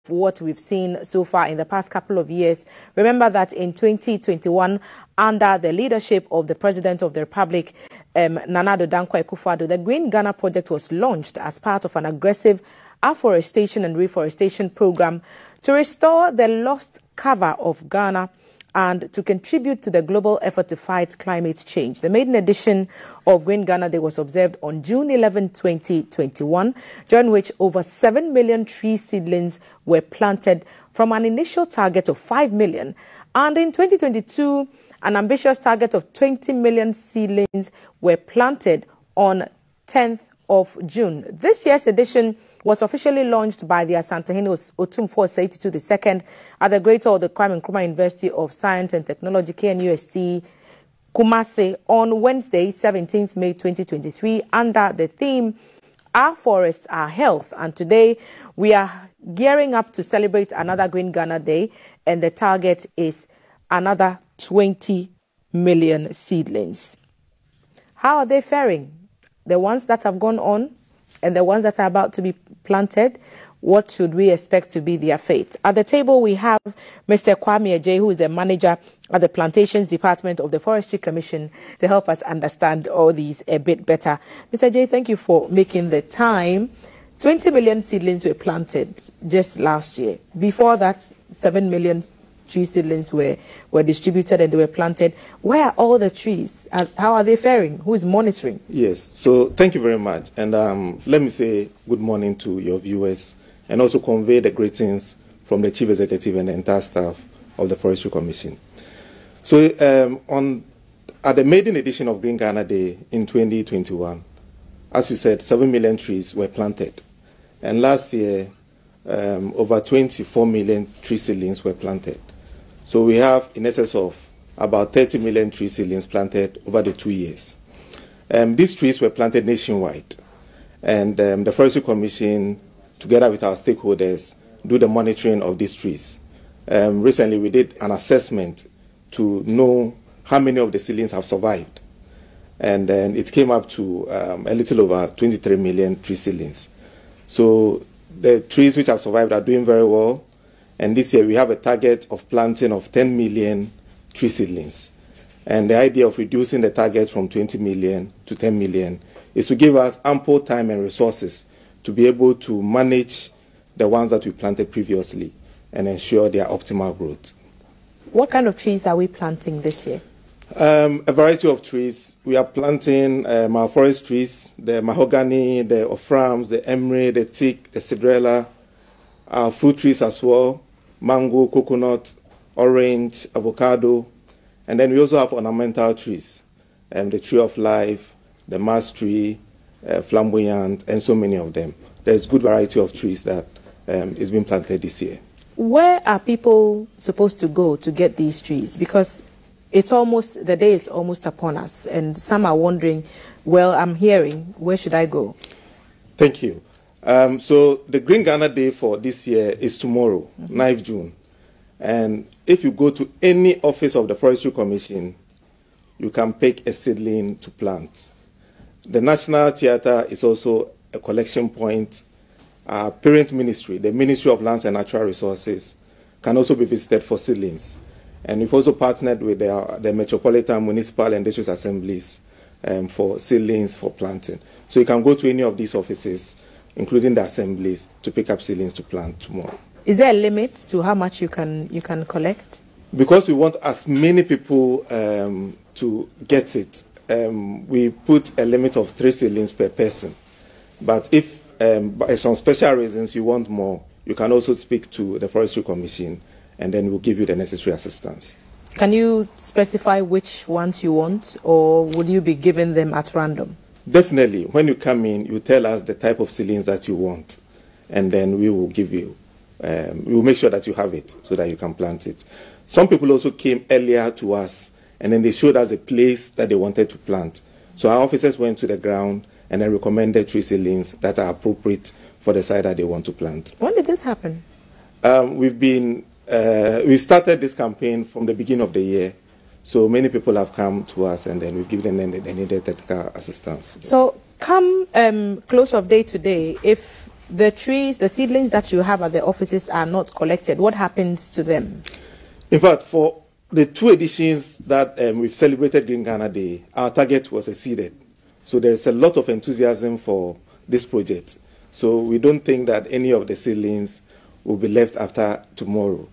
what we've seen so far in the past couple of years. Remember that in 2021, under the leadership of the President of the Republic, Nana Addo Dankwa Akufo-Addo, the Green Ghana project was launched as part of an aggressive afforestation and reforestation program to restore the lost cover of Ghana and to contribute to the global effort to fight climate change. The maiden edition of Green Ghana Day was observed on June 11, 2021, during which over 7 million tree seedlings were planted from an initial target of 5 million. And in 2022, an ambitious target of 20 million seedlings were planted on 10th of June. This year's edition was officially launched by the Asantehene Otumfuo Osei Tutu II at the Greater Odo Kwame Nkrumah University of Science and Technology, KNUST, Kumasi, on Wednesday, 17th May 2023, under the theme, Our Forests, Our Health. And today, we are gearing up to celebrate another Green Ghana Day, and the target is another 20 million seedlings. How are they faring? The ones that have gone on and the ones that are about to be planted, what should we expect to be their fate? At the table, we have Mr. Kwame Ajay, who is a manager at the Plantations Department of the Forestry Commission, to help us understand all these a bit better. Mr. Ajay, thank you for making the time. 20 million seedlings were planted just last year. Before that, 7 million tree seedlings were distributed and they were planted. Where are all the trees? How are they faring? Who is monitoring? Yes, so thank you very much. And let me say good morning to your viewers and also convey the greetings from the Chief Executive and the entire staff of the Forestry Commission. So at the maiden edition of Green Ghana Day in 2021, as you said, 7 million trees were planted. And last year, over 24 million tree seedlings were planted. So we have in excess of about 30 million tree seedlings planted over the 2 years. These trees were planted nationwide. And the Forestry Commission, together with our stakeholders, do the monitoring of these trees. Recently, we did an assessment to know how many of the seedlings have survived. And then it came up to a little over 23 million tree seedlings. So the trees which have survived are doing very well. And this year we have a target of planting of 10 million tree seedlings. And the idea of reducing the target from 20 million to 10 million is to give us ample time and resources to be able to manage the ones that we planted previously and ensure their optimal growth. What kind of trees are we planting this year? A variety of trees. We are planting our forest trees, the mahogany, the ophrams, the emery, the teak, the cedrela, our fruit trees as well, mango, coconut, orange, avocado, and then we also have ornamental trees, the tree of life, the mass tree, flamboyant, and so many of them. There's a good variety of trees that is being planted this year. Where are people supposed to go to get these trees? Because the day is almost upon us, and some are wondering, well, I'm hearing, where should I go? Thank you. So the Green Ghana Day for this year is tomorrow, 9th June. And if you go to any office of the Forestry Commission, you can pick a seedling to plant. The National Theatre is also a collection point. Our parent ministry, the Ministry of Lands and Natural Resources, can also be visited for seedlings. And we've also partnered with the Metropolitan Municipal and District Assemblies for seedlings for planting. So you can go to any of these offices, including the assemblies, to pick up seedlings to plant tomorrow. Is there a limit to how much you can collect? Because we want as many people to get it, we put a limit of 3 seedlings per person. But if by some special reasons you want more, you can also speak to the Forestry Commission, and then we'll give you the necessary assistance. Can you specify which ones you want, or would you be giving them at random? Definitely. When you come in, you tell us the type of seedlings that you want, and then we will give you, we will make sure that you have it so that you can plant it. Some people also came earlier to us, and then they showed us a place that they wanted to plant. So our officers went to the ground and then recommended tree seedlings that are appropriate for the site that they want to plant. When did this happen? We started this campaign from the beginning of the year. So many people have come to us, and then we've given them the needed technical assistance. So come close of day today, if the trees, the seedlings that you have at the offices are not collected, what happens to them? In fact, for the 2 editions that we've celebrated Green Ghana Day, our target was exceeded. So there's a lot of enthusiasm for this project. So we don't think that any of the seedlings will be left after tomorrow.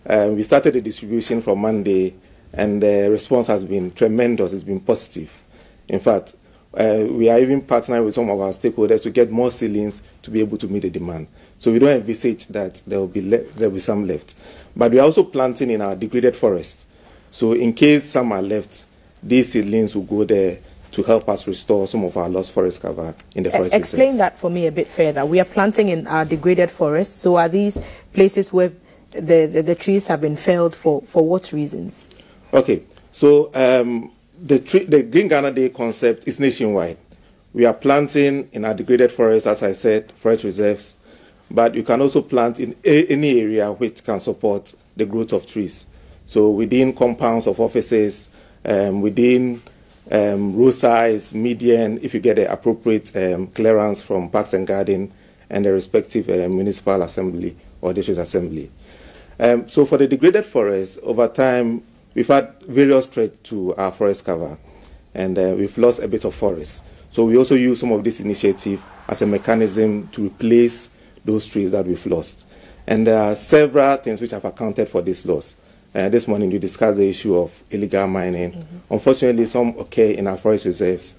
We started the distribution from Monday, and the response has been tremendous. It's been positive. In fact, we are even partnering with some of our stakeholders to get more seedlings to be able to meet the demand. So we don't envisage that there will be some left. But we are also planting in our degraded forest. So in case some are left, these seedlings will go there to help us restore some of our lost forest cover in the forest Explain reserves. that for me a bit further. We are planting in our degraded forests. So are these places where the trees have been felled for what reasons? Okay. So the Green Ghana Day concept is nationwide. We are planting in our degraded forests, as I said, forest reserves, but you can also plant in any area which can support the growth of trees. So within compounds of offices, within roadsides, median, if you get the appropriate clearance from Parks and Garden and the respective municipal assembly or district assembly. So for the degraded forests, over time, we've had various threats to our forest cover, and we've lost a bit of forest. So we also use some of this initiative as a mechanism to replace those trees that we've lost. And there are several things which have accounted for this loss. This morning we discussed the issue of illegal mining. Mm-hmm. Unfortunately, some occur in our forest reserves.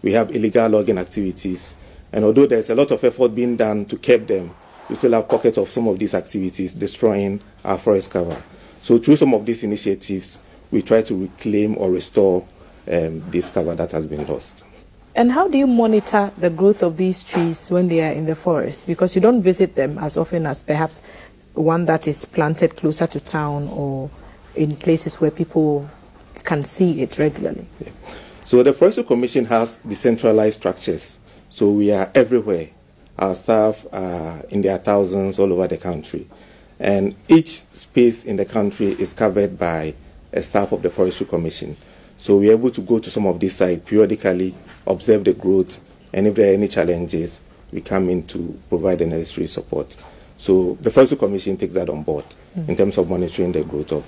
We have illegal logging activities. And although there's a lot of effort being done to curb them, we still have pockets of some of these activities destroying our forest cover. So through some of these initiatives, we try to reclaim or restore this cover that has been lost. And how do you monitor the growth of these trees when they are in the forest? Because you don't visit them as often as perhaps one that is planted closer to town or in places where people can see it regularly. Yeah. So the Forestry Commission has decentralized structures. So we are everywhere. Our staff are in their thousands all over the country. And each space in the country is covered by a staff of the Forestry Commission. So we're able to go to some of these sites periodically, observe the growth, and if there are any challenges, we come in to provide the necessary support. So the Forestry Commission takes that on board in terms of monitoring the growth of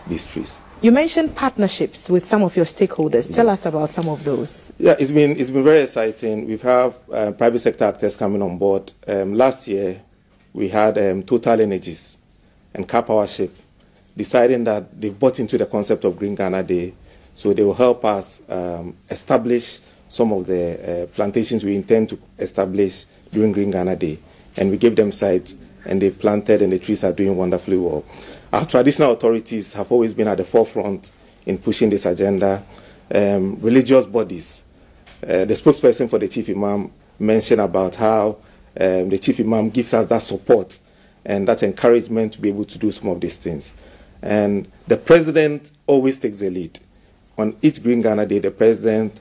these trees. You mentioned partnerships with some of your stakeholders. Tell us about some of those. Yeah, it's been very exciting. We've had private sector actors coming on board. Last year, we had Total Energies and Car Powership deciding that they've bought into the concept of Green Ghana Day, so they will help us establish some of the plantations we intend to establish during Green Ghana Day. And we gave them sites, and they've planted, and the trees are doing wonderfully well. Our traditional authorities have always been at the forefront in pushing this agenda. Religious bodies. The spokesperson for the Chief Imam mentioned about how the Chief Imam gives us that support and that encouragement to be able to do some of these things. And the President always takes the lead. On each Green Ghana Day, the President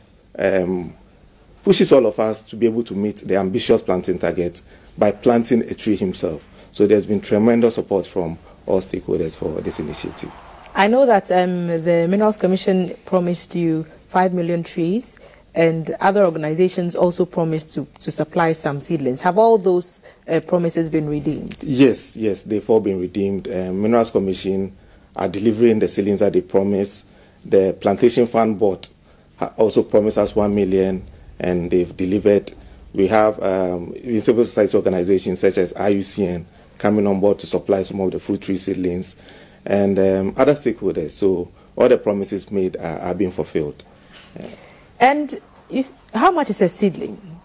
pushes all of us to be able to meet the ambitious planting targets by planting a tree himself. So there's been tremendous support from all stakeholders for this initiative. I know that the Minerals Commission promised you 5 million trees, and other organizations also promised to supply some seedlings. Have all those promises been redeemed? Yes, they've all been redeemed. Minerals Commission are delivering the seedlings that they promised. The Plantation Fund Board also promised us 1 million, and they've delivered. We have civil society organizations such as IUCN coming on board to supply some of the fruit tree seedlings, and other stakeholders. So all the promises made are being fulfilled. And how much is a seedling?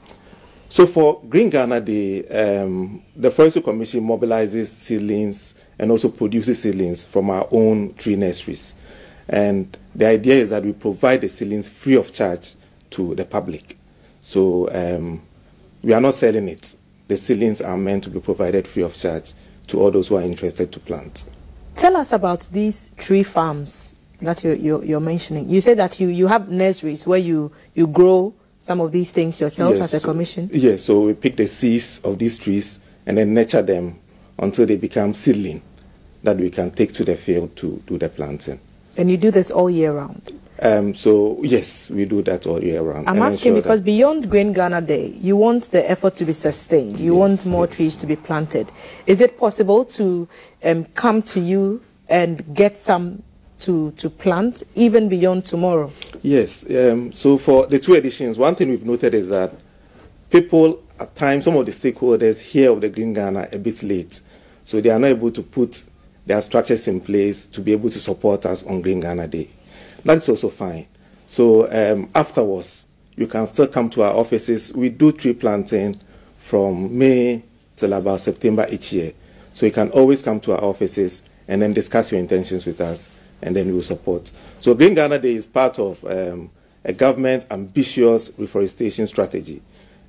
So for Green Ghana Day, the Forestry Commission mobilizes seedlings and also produces seedlings from our own tree nurseries. And the idea is that we provide the seedlings free of charge to the public. So we are not selling it. The seedlings are meant to be provided free of charge to all those who are interested to plant. Tell us about these tree farms that you're mentioning. You said that you have nurseries where you grow some of these things yourselves as a commission? Yes, so we pick the seeds of these trees and then nurture them until they become seedling that we can take to the field to do the planting. And you do this all year round? So yes, we do that all year round. I'm asking because beyond Green Ghana Day, you want the effort to be sustained. You want more trees to be planted. Is it possible to come to you and get some to plant even beyond tomorrow? Yes. So for the 2 editions, one thing we've noted is that people at times, some of the stakeholders hear of the Green Ghana a bit late. So they are not able to put their structures in place to be able to support us on Green Ghana Day. That's also fine. So afterwards, you can still come to our offices. We do tree planting from May till about September each year. So you can always come to our offices and then discuss your intentions with us, and then we will support. So Green Ghana Day is part of a government ambitious reforestation strategy.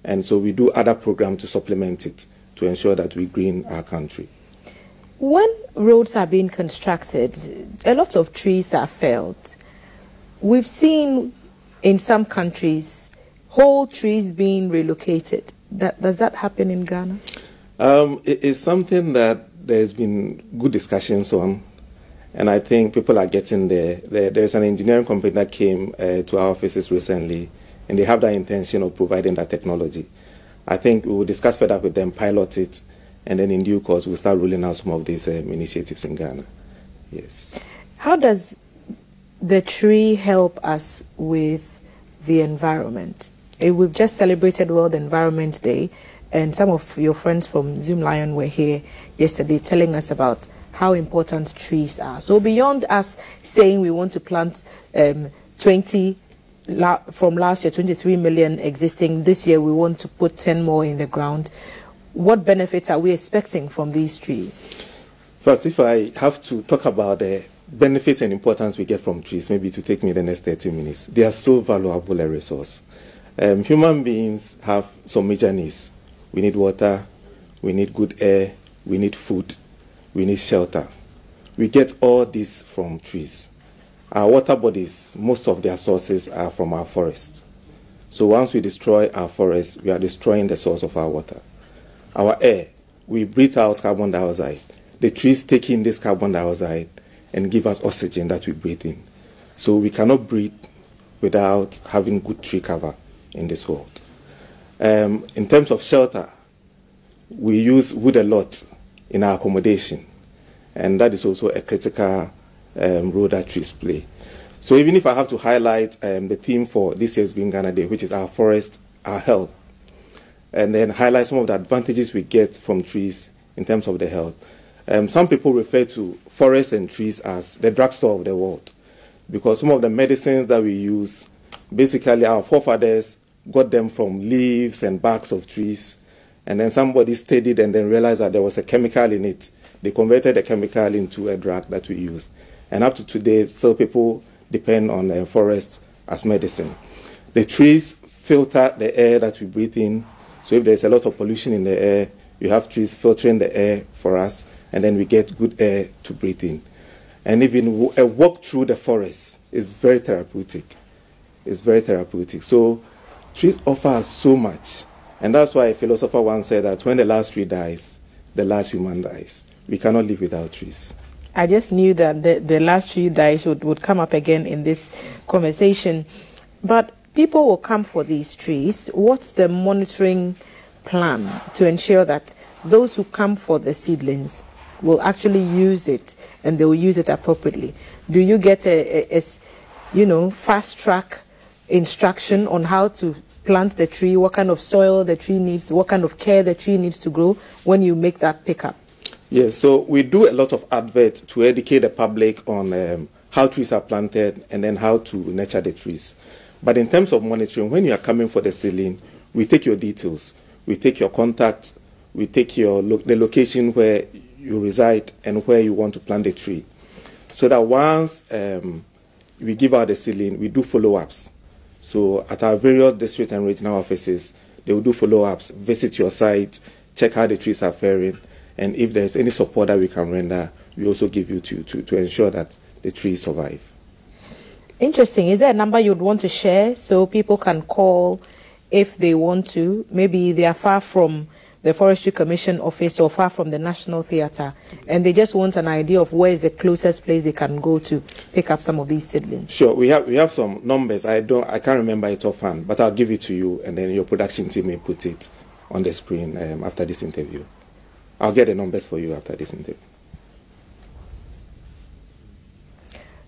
And so we do other programs to supplement it to ensure that we green our country. When roads are being constructed, a lot of trees are felled. We've seen in some countries whole trees being relocated. Does that happen in Ghana? It is something that there's been good discussions on, and I think people are getting there. There's an engineering company that came to our offices recently, and they have that intention of providing that technology. I think we will discuss further with them, pilot it, and then in due course we'll start rolling out some of these initiatives in Ghana. Yes. How does the tree help us with the environment? We've just celebrated World Environment Day, and some of your friends from Zoomlion were here yesterday telling us about how important trees are. So beyond us saying we want to plant 20 from last year, 23 million existing, this year we want to put 10 more in the ground, what benefits are we expecting from these trees? In fact, if I have to talk about the benefits and importance we get from trees, maybe to take me the next 30 minutes. They are so valuable a resource. Human beings have some major needs. We need water, we need good air, we need food, we need shelter. We get all this from trees. Our water bodies, most of their sources are from our forests. So once we destroy our forests, we are destroying the source of our water. Our air, we breathe out carbon dioxide. The trees take in this carbon dioxide and give us oxygen that we breathe in. So we cannot breathe without having good tree cover in this world. In terms of shelter, we use wood a lot in our accommodation, and that is also a critical role that trees play. So even if I have to highlight the theme for this year's Green Ghana Day, which is our forest, our health, and then highlight some of the advantages we get from trees in terms of the health. Some people refer to forests and trees as the drugstore of the world, because some of the medicines that we use, basically our forefathers got them from leaves and barks of trees, and then somebody studied and then realized that there was a chemical in it. They converted the chemical into a drug that we use. And up to today, still people depend on forests as medicine. The trees filter the air that we breathe in. So if there's a lot of pollution in the air, you have trees filtering the air for us, and then we get good air to breathe in. And even a walk through the forest is very therapeutic. It's very therapeutic. So trees offer us so much. And that's why a philosopher once said that when the last tree dies, the last human dies. We cannot live without trees. I just knew that the last tree dies would come up again in this conversation. But people will come for these trees. What's the monitoring plan to ensure that those who come for the seedlings will actually use it and they will use it appropriately? Do you get a fast track instruction on how to plant the tree, what kind of soil the tree needs, what kind of care the tree needs to grow when you make that pickup? Yes, so we do a lot of adverts to educate the public on how trees are planted and then how to nurture the trees. But in terms of monitoring, when you are coming for the seedling, we take your details, we take your contacts, we take your the location where you reside and where you want to plant the tree. So that once we give out the seedling, we do follow-ups. So at our various district and regional offices, they will do follow-ups, visit your site, check how the trees are faring, and if there's any support that we can render, we also give you to ensure that the trees survive. Interesting. Is there a number you'd want to share so people can call if they want to? Maybe they are far from the Forestry Commission office or far from the National Theatre, and they just want an idea of where is the closest place they can go to pick up some of these seedlings? Sure, we have some numbers. I can't remember it offhand, but I'll give it to you, and then your production team may put it on the screen after this interview. I'll get the numbers for you after this interview.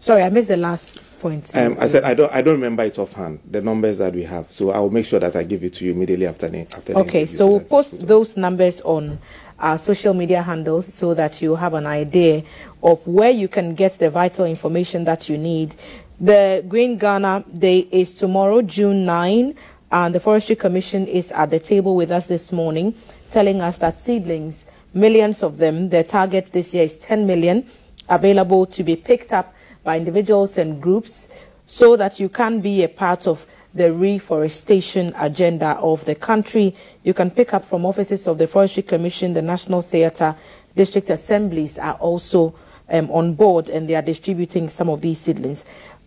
Sorry, I missed the last point. I said I don't remember it offhand, the numbers that we have. So I will make sure that I give it to you immediately after the interview. Okay, so we'll post those numbers on our social media handles so that you have an idea of where you can get the vital information that you need. The Green Ghana Day is tomorrow, June 9, and the Forestry Commission is at the table with us this morning, telling us that seedlings, millions of them, their target this year is 10 million, available to be picked up by individuals and groups so that you can be a part of the reforestation agenda of the country. You can pick up from offices of the Forestry Commission, the National Theatre, district assemblies are also on board, and they are distributing some of these seedlings.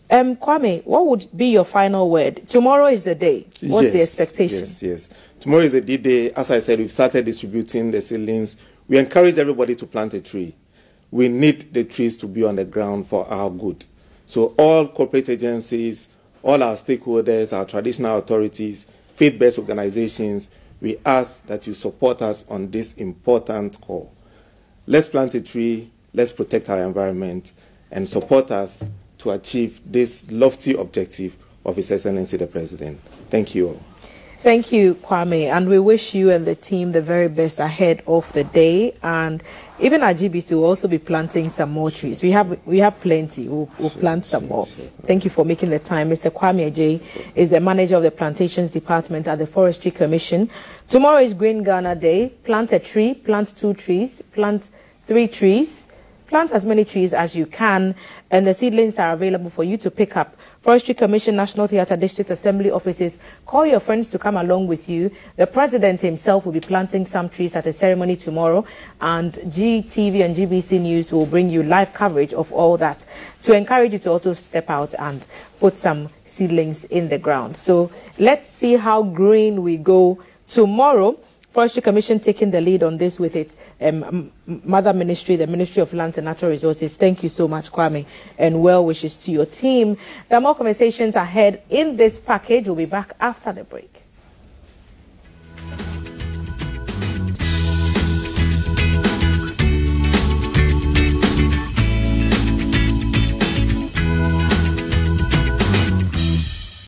Kwame, what would be your final word? Tomorrow is the day. What's the expectation? Yes. Tomorrow is the D-Day. As I said, we've started distributing the seedlings. We encourage everybody to plant a tree. We need the trees to be on the ground for our good. So all corporate agencies, all our stakeholders, our traditional authorities, faith-based organizations, we ask that you support us on this important call. Let's plant a tree, let's protect our environment, and support us to achieve this lofty objective of His Excellency the President. Thank you all. Thank you, Kwame, and we wish you and the team the very best ahead of the day. And even at GBC, we'll also be planting some more trees. We have plenty. We'll plant some more. Thank you for making the time. Mr. Kwame Ajay is the manager of the Plantations Department at the Forestry Commission. Tomorrow is Green Ghana Day. Plant a tree, plant 2 trees, plant 3 trees. Plant as many trees as you can, and the seedlings are available for you to pick up. Forestry Commission, National Theatre, District Assembly offices, call your friends to come along with you. The President himself will be planting some trees at a ceremony tomorrow, and GTV and GBC News will bring you live coverage of all that to encourage you to also step out and put some seedlings in the ground. So let's see how green we go tomorrow. Forestry Commission taking the lead on this with its mother ministry, the Ministry of Lands and Natural Resources. Thank you so much, Kwame, and well wishes to your team. There are more conversations ahead in this package. We'll be back after the break.